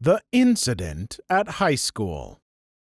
The Incident at High School.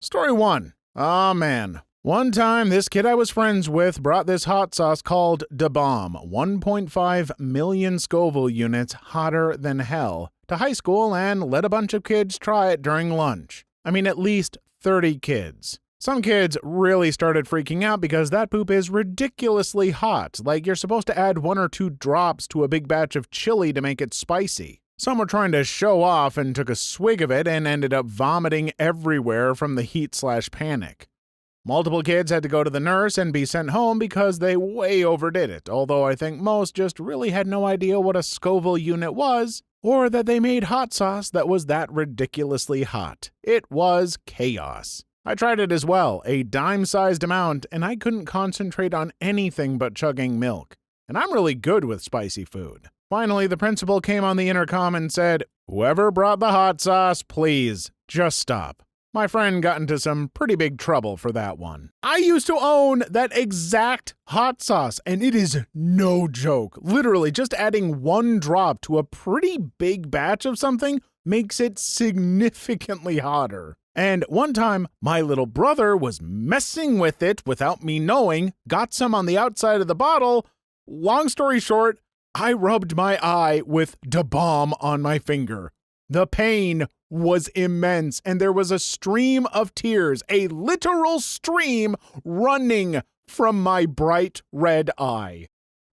Story 1. Aw, man. One time, this kid I was friends with brought this hot sauce called Da Bomb, 1.5 million Scoville units hotter than hell, to high school and let a bunch of kids try it during lunch. I mean, at least 30 kids. Some kids really started freaking out because that poop is ridiculously hot, like you're supposed to add 1 or 2 drops to a big batch of chili to make it spicy. Some were trying to show off and took a swig of it and ended up vomiting everywhere from the heat/panic. Multiple kids had to go to the nurse and be sent home because they way overdid it, although I think most just really had no idea what a Scoville unit was, or that they made hot sauce that was that ridiculously hot. It was chaos. I tried it as well, a dime-sized amount, and I couldn't concentrate on anything but chugging milk. And I'm really good with spicy food. Finally, the principal came on the intercom and said, "Whoever brought the hot sauce, please, just stop." My friend got into some pretty big trouble for that one. I used to own that exact hot sauce, and it is no joke. Literally, just adding 1 drop to a pretty big batch of something makes it significantly hotter. And one time, my little brother was messing with it without me knowing, got some on the outside of the bottle. Long story short, I rubbed my eye with Da Bomb on my finger. The pain was immense, and there was a stream of tears, a literal stream, running from my bright red eye.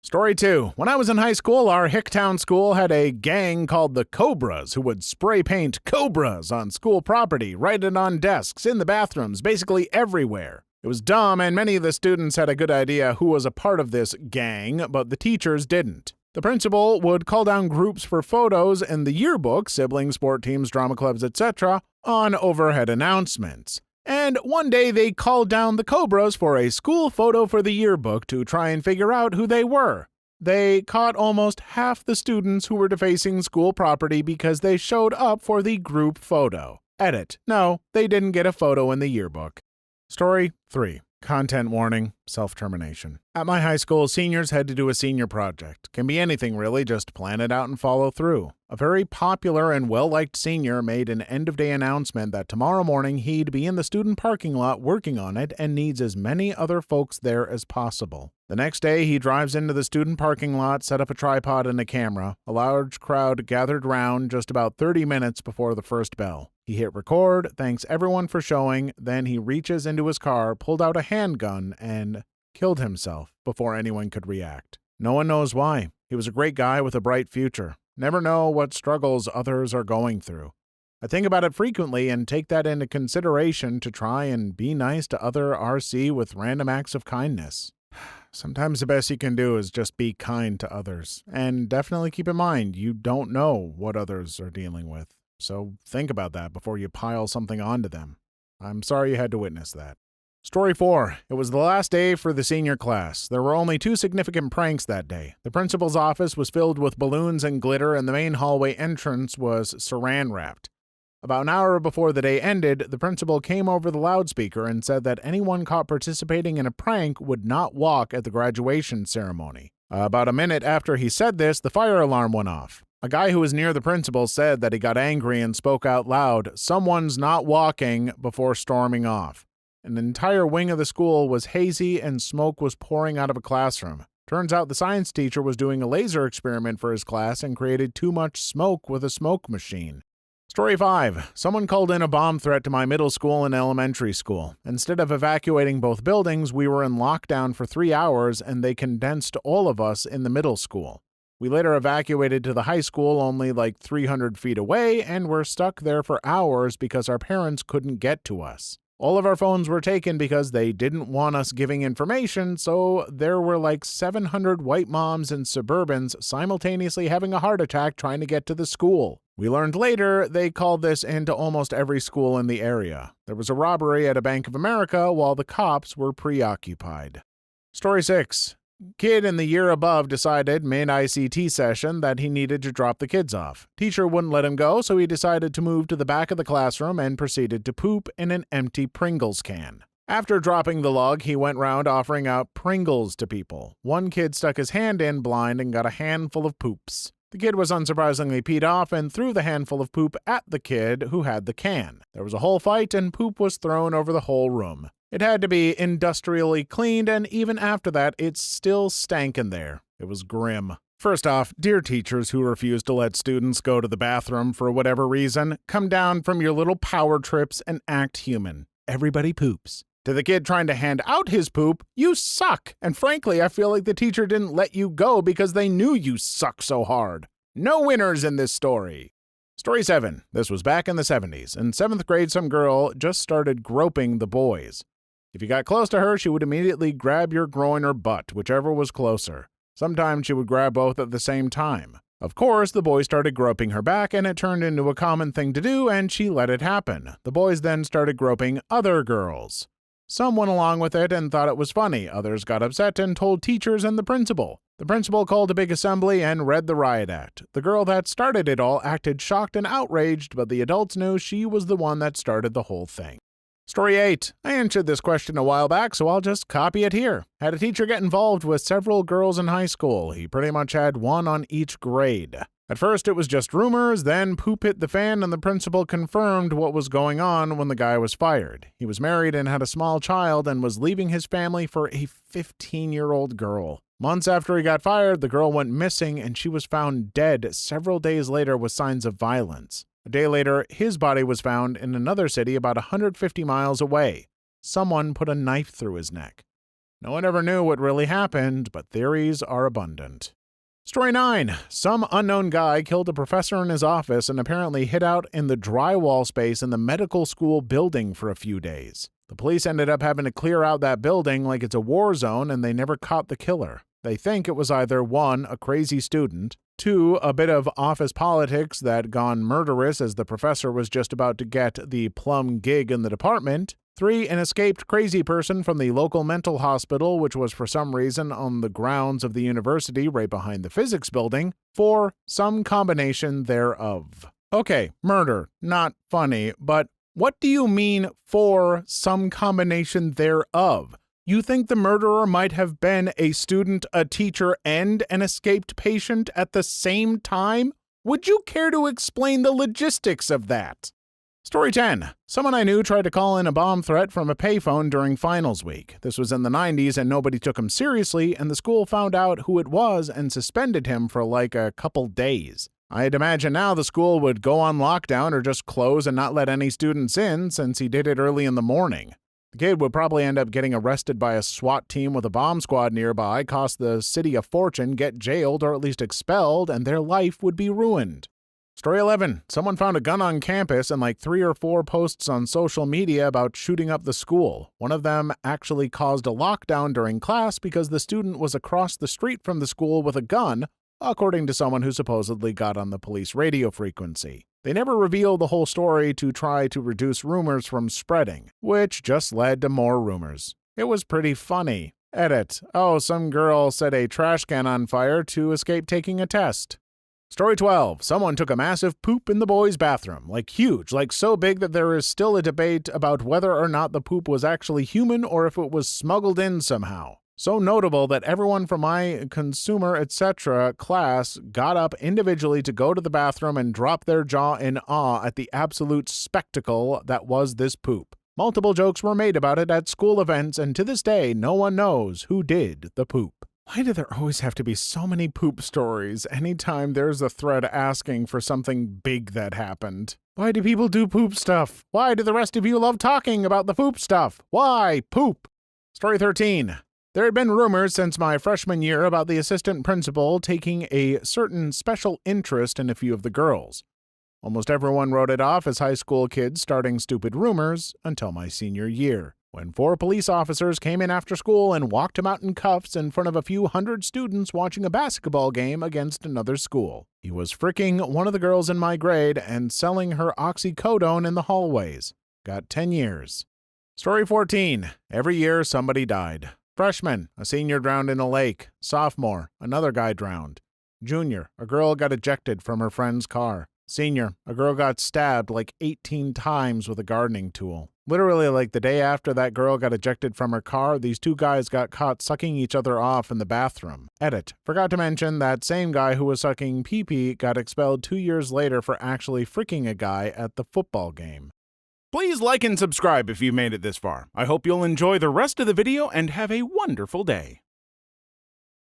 Story 2. When I was in high school, our Hicktown school had a gang called the Cobras who would spray paint cobras on school property, write it on desks, in the bathrooms, basically everywhere. It was dumb, and many of the students had a good idea who was a part of this gang, but the teachers didn't. The principal would call down groups for photos in the yearbook, sibling sport teams, drama clubs, etc., on overhead announcements. And one day they called down the Cobras for a school photo for the yearbook to try and figure out who they were. They caught almost half the students who were defacing school property because they showed up for the group photo. Edit. No, they didn't get a photo in the yearbook. Story 3. Content warning, self-termination. At my high school, seniors had to do a senior project. Can be anything really, just plan it out and follow through. A very popular and well-liked senior made an end-of-day announcement that tomorrow morning he'd be in the student parking lot working on it and needs as many other folks there as possible. The next day, he drives into the student parking lot, set up a tripod and a camera. A large crowd gathered round just about 30 minutes before the first bell. He hit record, thanks everyone for showing, then he reaches into his car, pulled out a handgun, and killed himself before anyone could react. No one knows why. He was a great guy with a bright future. Never know what struggles others are going through. I think about it frequently and take that into consideration to try and be nice to other RC with random acts of kindness. Sometimes the best you can do is just be kind to others. And definitely keep in mind, you don't know what others are dealing with. So think about that before you pile something onto them. I'm sorry you had to witness that. Story 4. It was the last day for the senior class. There were only 2 significant pranks that day. The principal's office was filled with balloons and glitter, and the main hallway entrance was saran-wrapped. About an hour before the day ended, the principal came over the loudspeaker and said that anyone caught participating in a prank would not walk at the graduation ceremony. About a minute after he said this, the fire alarm went off. A guy who was near the principal said that he got angry and spoke out loud, "Someone's not walking," before storming off. An entire wing of the school was hazy and smoke was pouring out of a classroom. Turns out the science teacher was doing a laser experiment for his class and created too much smoke with a smoke machine. Story 5. Someone called in a bomb threat to my middle school and elementary school. Instead of evacuating both buildings, we were in lockdown for 3 hours and they condensed all of us in the middle school. We later evacuated to the high school only like 300 feet away and were stuck there for hours because our parents couldn't get to us. All of our phones were taken because they didn't want us giving information, so there were like 700 white moms and Suburbans simultaneously having a heart attack trying to get to the school. We learned later they called this into almost every school in the area. There was a robbery at a Bank of America while the cops were preoccupied. Story 6. Kid in the year above decided mid-ICT session that he needed to drop the kids off. Teacher wouldn't let him go, so he decided to move to the back of the classroom and proceeded to poop in an empty Pringles can. After dropping the log, he went round offering out Pringles to people. One kid stuck his hand in blind and got a handful of poops. The kid was unsurprisingly peed off and threw the handful of poop at the kid who had the can. There was a whole fight and poop was thrown over the whole room. It had to be industrially cleaned, and even after that, it still stank in there. It was grim. First off, dear teachers who refuse to let students go to the bathroom for whatever reason, come down from your little power trips and act human. Everybody poops. To the kid trying to hand out his poop, you suck. And frankly, I feel like the teacher didn't let you go because they knew you suck so hard. No winners in this story. Story 7. This was back in the 70s. In 7th grade, some girl just started groping the boys. If you got close to her, she would immediately grab your groin or butt, whichever was closer. Sometimes she would grab both at the same time. Of course, the boys started groping her back, and it turned into a common thing to do, and she let it happen. The boys then started groping other girls. Some went along with it and thought it was funny. Others got upset and told teachers and the principal. The principal called a big assembly and read the riot act. The girl that started it all acted shocked and outraged, but the adults knew she was the one that started the whole thing. Story 8. I answered this question a while back, so I'll just copy it here. Had a teacher get involved with several girls in high school. He pretty much had one on each grade. At first it was just rumors, then poop hit the fan and the principal confirmed what was going on when the guy was fired. He was married and had a small child and was leaving his family for a 15-year-old girl. Months after he got fired, the girl went missing and she was found dead several days later with signs of violence. A day later, his body was found in another city about 150 miles away. Someone put a knife through his neck. No one ever knew what really happened, but theories are abundant. Story 9. Some unknown guy killed a professor in his office and apparently hid out in the drywall space in the medical school building for a few days. The police ended up having to clear out that building like it's a war zone, and they never caught the killer. They think it was either 1, a crazy student, 2, a bit of office politics that gone murderous as the professor was just about to get the plum gig in the department, 3, an escaped crazy person from the local mental hospital, which was for some reason on the grounds of the university right behind the physics building, 4, some combination thereof. Okay, murder, not funny, but what do you mean for some combination thereof? You think the murderer might have been a student, a teacher, and an escaped patient at the same time? Would you care to explain the logistics of that? Story 10. Someone I knew tried to call in a bomb threat from a payphone during finals week. This was in the 90s and nobody took him seriously, and the school found out who it was and suspended him for like a couple days. I'd imagine now the school would go on lockdown or just close and not let any students in since he did it early in the morning. The kid would probably end up getting arrested by a SWAT team with a bomb squad nearby, cost the city a fortune, get jailed or at least expelled, and their life would be ruined. Story 11. Someone found a gun on campus and like 3 or 4 posts on social media about shooting up the school. One of them actually caused a lockdown during class because the student was across the street from the school with a gun, according to someone who supposedly got on the police radio frequency. They never revealed the whole story to try to reduce rumors from spreading, which just led to more rumors. It was pretty funny. Edit. Oh, some girl set a trash can on fire to escape taking a test. Story 12. Someone took a massive poop in the boys' bathroom. Like huge, like so big that there is still a debate about whether or not the poop was actually human or if it was smuggled in somehow. So notable that everyone from my consumer etc. class got up individually to go to the bathroom and drop their jaw in awe at the absolute spectacle that was this poop. Multiple jokes were made about it at school events, and to this day, no one knows who did the poop. Why do there always have to be so many poop stories anytime there's a thread asking for something big that happened? Why do people do poop stuff? Why do the rest of you love talking about the poop stuff? Why poop? Story 13. There had been rumors since my freshman year about the assistant principal taking a certain special interest in a few of the girls. Almost everyone wrote it off as high school kids starting stupid rumors until my senior year, when 4 police officers came in after school and walked him out in cuffs in front of a few hundred students watching a basketball game against another school. He was fricking one of the girls in my grade and selling her oxycodone in the hallways. Got 10 years. Story 14. Every year somebody died. Freshman, a senior drowned in a lake. Sophomore, another guy drowned. Junior, a girl got ejected from her friend's car. Senior, a girl got stabbed like 18 times with a gardening tool. Literally, like the day after that girl got ejected from her car, these two guys got caught sucking each other off in the bathroom. Edit. Forgot to mention that same guy who was sucking pee-pee got expelled 2 years later for actually freaking a guy at the football game. Please like and subscribe if you made it this far. I hope you'll enjoy the rest of the video and have a wonderful day.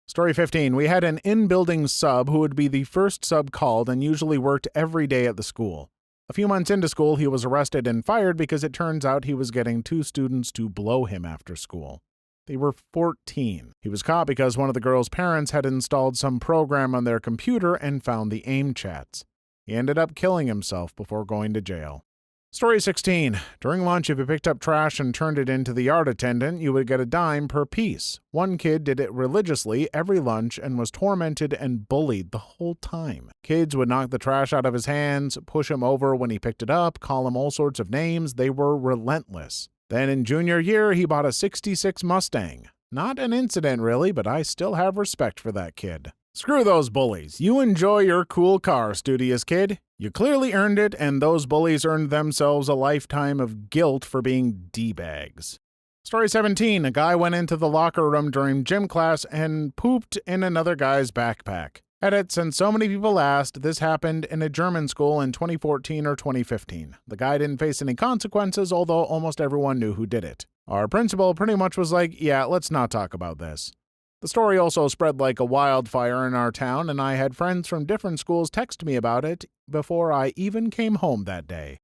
Story 15. We had an in-building sub who would be the first sub called and usually worked every day at the school. A few months into school, he was arrested and fired because it turns out he was getting 2 students to blow him after school. They were 14. He was caught because one of the girls' parents had installed some program on their computer and found the AIM chats. He ended up killing himself before going to jail. Story 16. During lunch, if you picked up trash and turned it into the yard attendant, you would get a dime per piece. One kid did it religiously every lunch and was tormented and bullied the whole time. Kids would knock the trash out of his hands, push him over when he picked it up, call him all sorts of names. They were relentless. Then in junior year, he bought a '66 Mustang. Not an incident really, but I still have respect for that kid. Screw those bullies. You enjoy your cool car, studious kid. You clearly earned it, and those bullies earned themselves a lifetime of guilt for being D-bags. Story 17. A guy went into the locker room during gym class and pooped in another guy's backpack. Edit. Since so many people asked, this happened in a German school in 2014 or 2015. The guy didn't face any consequences, although almost everyone knew who did it. Our principal pretty much was like, yeah, let's not talk about this. The story also spread like a wildfire in our town, and I had friends from different schools text me about it before I even came home that day.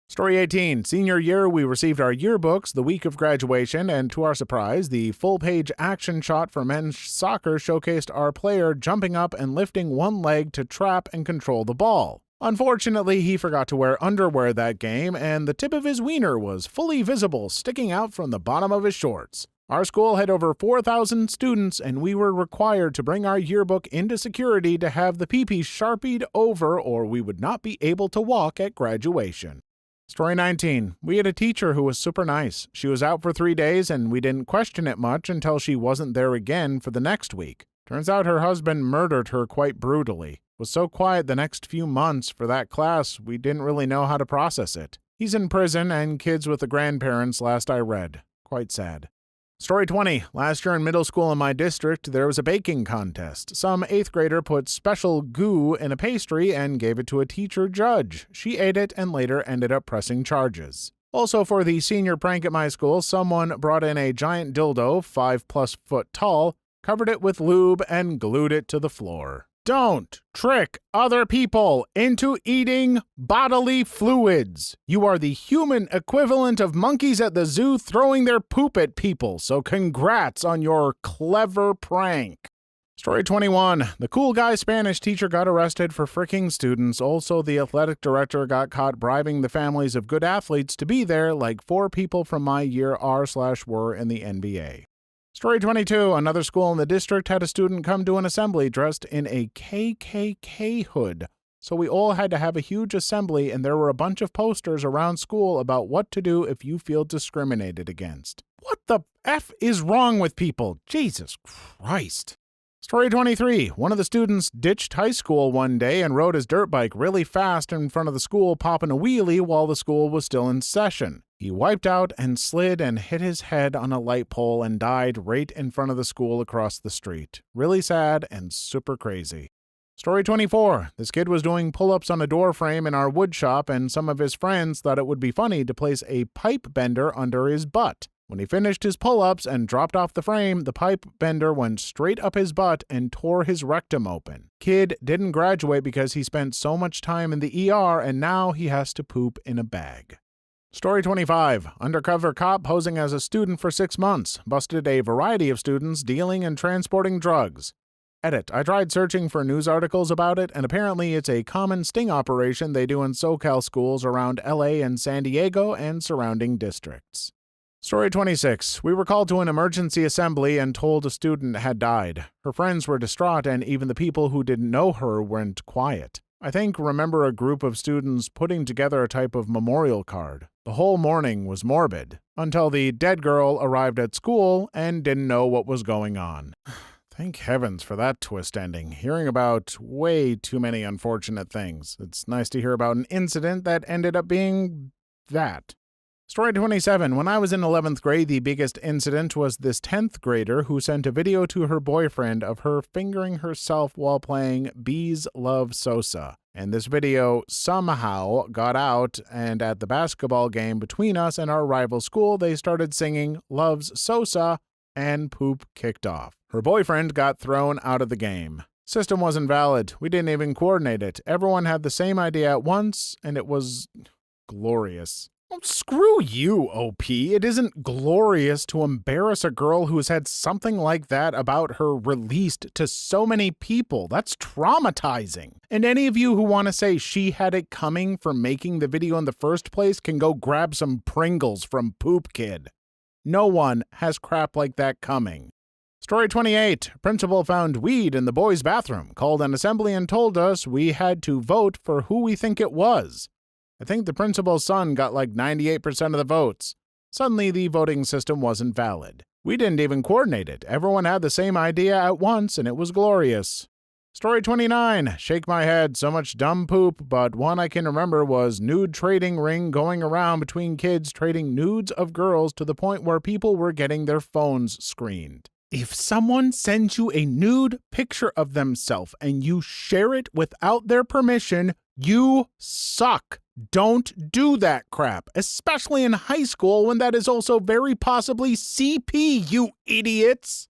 Story 18. Senior year, we received our yearbooks the week of graduation, and to our surprise, the full-page action shot for men's soccer showcased our player jumping up and lifting one leg to trap and control the ball. Unfortunately, he forgot to wear underwear that game, and the tip of his wiener was fully visible, sticking out from the bottom of his shorts. Our school had over 4,000 students, and we were required to bring our yearbook into security to have the pee-pee sharpied over, or we would not be able to walk at graduation. Story 19. We had a teacher who was super nice. She was out for 3 days, and we didn't question it much until she wasn't there again for the next week. Turns out her husband murdered her quite brutally. It was so quiet the next few months for that class, we didn't really know how to process it. He's in prison and kids with the grandparents last I read. Quite sad. Story 20. Last year in middle school in my district, there was a baking contest. Some 8th grader put special goo in a pastry and gave it to a teacher judge. She ate it and later ended up pressing charges. Also for the senior prank at my school, someone brought in a giant dildo, 5+ foot tall, covered it with lube, and glued it to the floor. Don't trick other people into eating bodily fluids. You are the human equivalent of monkeys at the zoo throwing their poop at people, so congrats on your clever prank. Story 21. The cool guy Spanish teacher got arrested for fricking students. Also, the athletic director got caught bribing the families of good athletes to be there, like 4 people from my year are/were in the NBA. Story 22. Another school in the district had a student come to an assembly dressed in a KKK hood. So we all had to have a huge assembly, and there were a bunch of posters around school about what to do if you feel discriminated against. What the F is wrong with people? Jesus Christ. Story 23. One of the students ditched high school one day and rode his dirt bike really fast in front of the school, popping a wheelie while the school was still in session. He wiped out and slid and hit his head on a light pole and died right in front of the school across the street. Really sad and super crazy. Story 24. This kid was doing pull-ups on a door frame in our wood shop, and some of his friends thought it would be funny to place a pipe bender under his butt. When he finished his pull-ups and dropped off the frame, the pipe bender went straight up his butt and tore his rectum open. Kid didn't graduate because he spent so much time in the ER, and now he has to poop in a bag. Story 25. Undercover cop posing as a student for 6 months. Busted a variety of students dealing and transporting drugs. Edit. I tried searching for news articles about it, and apparently it's a common sting operation they do in SoCal schools around LA and San Diego and surrounding districts. Story 26. We were called to an emergency assembly and told a student had died. Her friends were distraught, and even the people who didn't know her went quiet. I remember a group of students putting together a type of memorial card. The whole morning was morbid, until the dead girl arrived at school and didn't know what was going on. Thank heavens for that twist ending. Hearing about way too many unfortunate things. It's nice to hear about an incident that ended up being that. Story 27. When I was in 11th grade, the biggest incident was this 10th grader who sent a video to her boyfriend of her fingering herself while playing Bees Love Sosa. And this video somehow got out, and at the basketball game between us and our rival school, they started singing Loves Sosa, and poop kicked off. Her boyfriend got thrown out of the game. System wasn't valid. We didn't even coordinate it. Everyone had the same idea at once, and it was glorious. Oh, screw you, OP. It isn't glorious to embarrass a girl who's had something like that about her released to so many people. That's traumatizing. And any of you who want to say she had it coming for making the video in the first place can go grab some Pringles from Poop Kid. No one has crap like that coming. Story 28. Principal found weed in the boys' bathroom, called an assembly and told us we had to vote for who we think it was. I think the principal's son got like 98% of the votes. Suddenly, the voting system wasn't valid. We didn't even coordinate it. Everyone had the same idea at once, and it was glorious. Story 29. Shake my head, so much dumb poop, but one I can remember was nude trading ring going around between kids trading nudes of girls to the point where people were getting their phones screened. If someone sends you a nude picture of themselves and you share it without their permission, you suck. Don't do that crap, especially in high school when that is also very possibly CP, you idiots.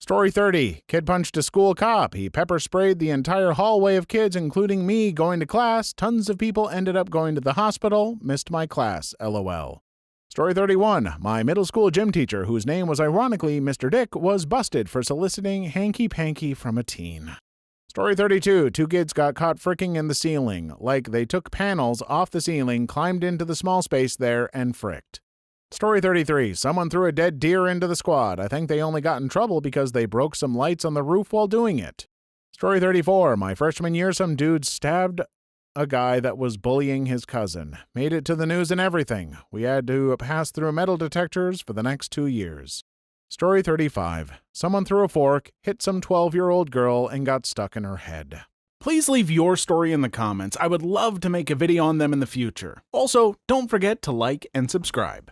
Story 30. Kid punched a school cop. He pepper sprayed the entire hallway of kids, including me, going to class. Tons of people ended up going to the hospital. Missed my class, LOL. Story 31. My middle school gym teacher, whose name was ironically Mr. Dick, was busted for soliciting hanky-panky from a teen. Story 32. Two kids got caught fricking in the ceiling. Like they took panels off the ceiling, climbed into the small space there, and fricked. Story 33. Someone threw a dead deer into the squad. I think they only got in trouble because they broke some lights on the roof while doing it. Story 34. My freshman year, some dude stabbed a guy that was bullying his cousin. Made it to the news and everything. We had to pass through metal detectors for the next 2 years. Story 35. Someone threw a fork, hit some 12-year-old girl, and got stuck in her head. Please leave your story in the comments. I would love to make a video on them in the future. Also, don't forget to like and subscribe.